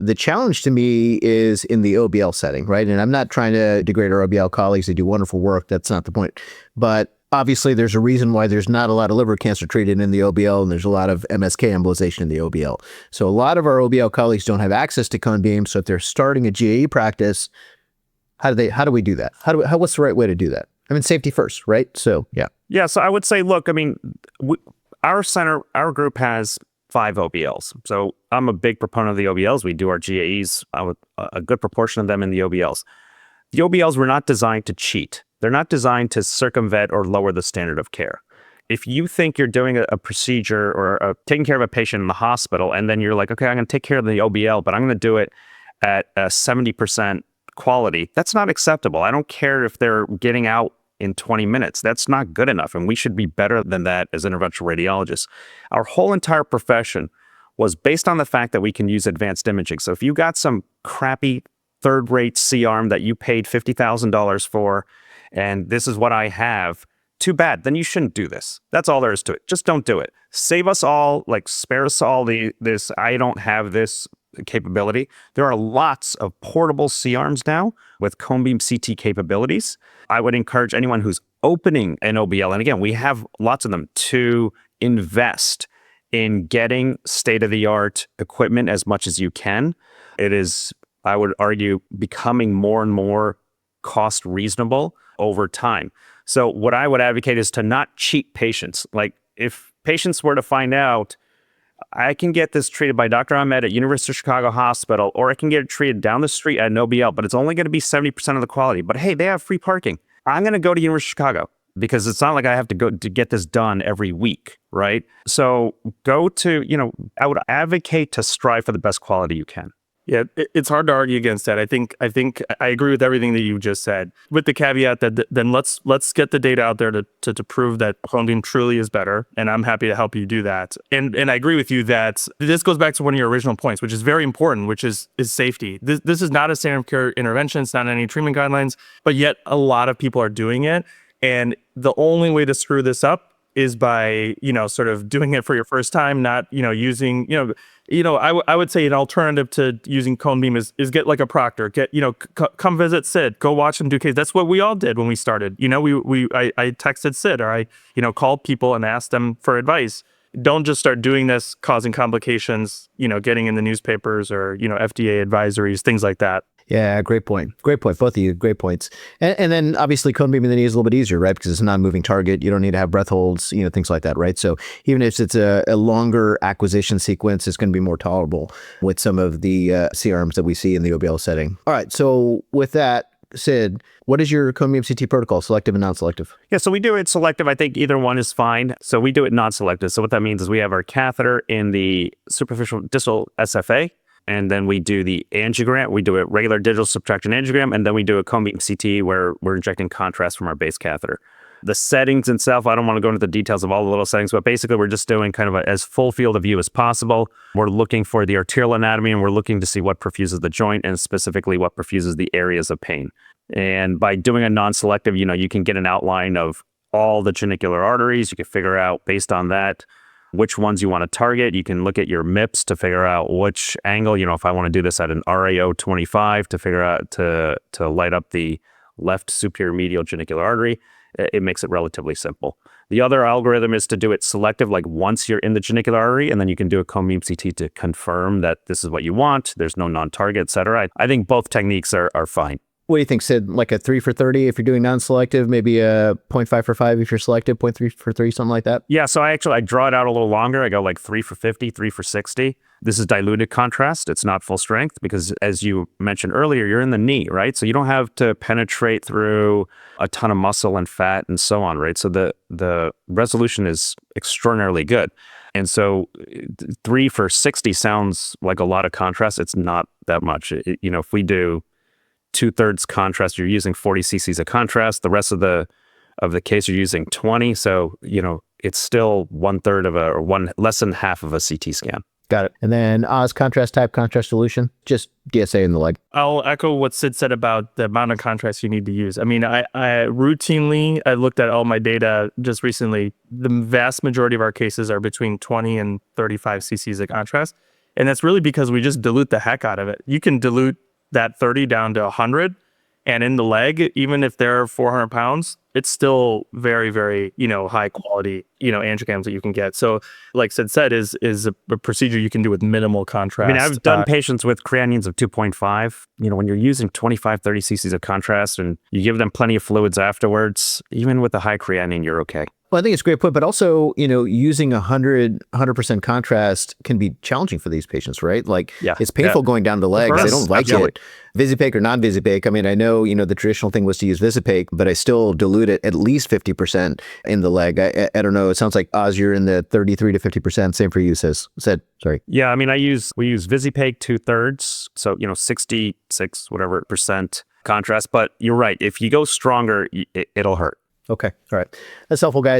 The challenge to me is in the OBL setting, right? And I'm not trying to degrade our OBL colleagues. They do wonderful work. That's not the point. But obviously, there's a reason why there's not a lot of liver cancer treated in the OBL, and there's a lot of MSK embolization in the OBL. So a lot of our OBL colleagues don't have access to cone beam. So if they're starting a GAE practice, how do we do that? What's the right way to do that? I mean, safety first, right? So, yeah. Yeah, so I would say, look, I mean, our group has 5 OBLs. So I'm a big proponent of the OBLs. We do our GAEs, a good proportion of them in the OBLs. The OBLs were not designed to cheat. They're not designed to circumvent or lower the standard of care. If you think you're doing a procedure or taking care of a patient in the hospital, and then you're like, okay, I'm going to take care of the OBL, but I'm going to do it at a 70% quality, that's not acceptable. I don't care if they're getting out in 20 minutes. That's not good enough, and we should be better than that as interventional radiologists. Our whole entire profession was based on the fact that we can use advanced imaging. So if you got some crappy third-rate C-arm that you paid $50,000 for, and this is what I have, too bad. Then you shouldn't do this. That's all there is to it. Just don't do it. Save us all, like spare us all this, I don't have this capability. There are lots of portable C-arms now with cone beam CT capabilities. I would encourage anyone who's opening an OBL, and again, we have lots of them, to invest in getting state-of-the-art equipment as much as you can. It is, I would argue, becoming more and more cost reasonable over time. So what I would advocate is to not cheat patients. Like if patients were to find out, I can get this treated by Dr. Ahmed at University of Chicago Hospital, or I can get it treated down the street at an OBL, but it's only going to be 70% of the quality. But hey, they have free parking. I'm going to go to University of Chicago because it's not like I have to go to get this done every week, right? So go to, I would advocate to strive for the best quality you can. Yeah, it's hard to argue against that. I think I agree with everything that you just said, with the caveat that then let's get the data out there to prove that cone beam truly is better, and I'm happy to help you do that. And I agree with you that this goes back to one of your original points, which is very important, which is safety. This is not a standard of care intervention. It's not any treatment guidelines, but yet a lot of people are doing it, and the only way to screw this up is by, sort of doing it for your first time, not, using, I would say an alternative to using cone beam is get like a proctor, come visit Sid, go watch him do cases. That's what we all did when we started. I texted Sid, or I, called people and asked them for advice. Don't just start doing this, causing complications, getting in the newspapers or, FDA advisories, things like that. Yeah, great point. Great point. Both of you, great points. And then obviously cone beam in the knee is a little bit easier, right? Because it's a non-moving target. You don't need to have breath holds, things like that, right? So even if it's a longer acquisition sequence, it's going to be more tolerable with some of the C-arms that we see in the OBL setting. All right. So with that, Sid, what is your cone beam CT protocol, selective and non-selective? Yeah, so we do it selective. I think either one is fine. So we do it non-selective. So what that means is we have our catheter in the superficial distal SFA, and then we do the angiogram. We do a regular digital subtraction angiogram, and then we do a cone beam CT where we're injecting contrast from our base catheter. The settings itself, I don't want to go into the details of all the little settings, but basically we're just doing kind of as full field of view as possible. We're looking for the arterial anatomy, and we're looking to see what perfuses the joint, and specifically what perfuses the areas of pain. And by doing a non-selective, you can get an outline of all the genicular arteries. You can figure out based on that which ones you want to target. You can look at your MIPS to figure out which angle, if I want to do this at an RAO 25 to figure out to light up the left superior medial genicular artery. It makes it relatively simple. The other algorithm is to do it selective, like once you're in the genicular artery, and then you can do a cone beam CT to confirm that this is what you want. There's no non-target, et cetera. I think both techniques are fine. What do you think, Sid? Like a 3 for 30 if you're doing non-selective, maybe a 0.5 for 5 if you're selective, 0.3 for 3, something like that? Yeah, so I draw it out a little longer. I go like 3 for 50, 3 for 60. This is diluted contrast. It's not full strength because, as you mentioned earlier, you're in the knee, right? So you don't have to penetrate through a ton of muscle and fat and so on, right? So the resolution is extraordinarily good. And so 3 for 60 sounds like a lot of contrast. It's not that much. If we do 2/3 contrast, you're using 40 cc's of contrast. The rest of the case, you're using 20. So, it's still 1/3 or less than half of a CT scan. Got it. And then Oz, contrast type, contrast solution, just DSA in the leg. I'll echo what Sid said about the amount of contrast you need to use. I mean, I routinely, I looked at all my data just recently. The vast majority of our cases are between 20 and 35 cc's of contrast. And that's really because we just dilute the heck out of it. You can dilute that 30 down to 100. And in the leg, even if they're 400 pounds, it's still very, very, high quality, angiograms that you can get. So like Sid said, is a procedure you can do with minimal contrast. I mean, I've done patients with creatinines of 2.5. When you're using 25, 30 cc's of contrast and you give them plenty of fluids afterwards, even with a high creatinine, you're okay. Well, I think it's a great point, but also, using 100% contrast can be challenging for these patients, right? Like, it's painful going down the legs. They don't like it. Visipaque or non-Visipaque. I mean, I know, the traditional thing was to use Visipaque, but I still dilute it at least 50% in the leg. I don't know. It sounds like, Oz, you're in the 33 to 50%. Same for you, Sid. Sorry. Yeah, I mean, we use Visipaque 2/3. So, 66, whatever percent contrast. But you're right. If you go stronger, it'll hurt. Okay. All right. That's helpful, guys.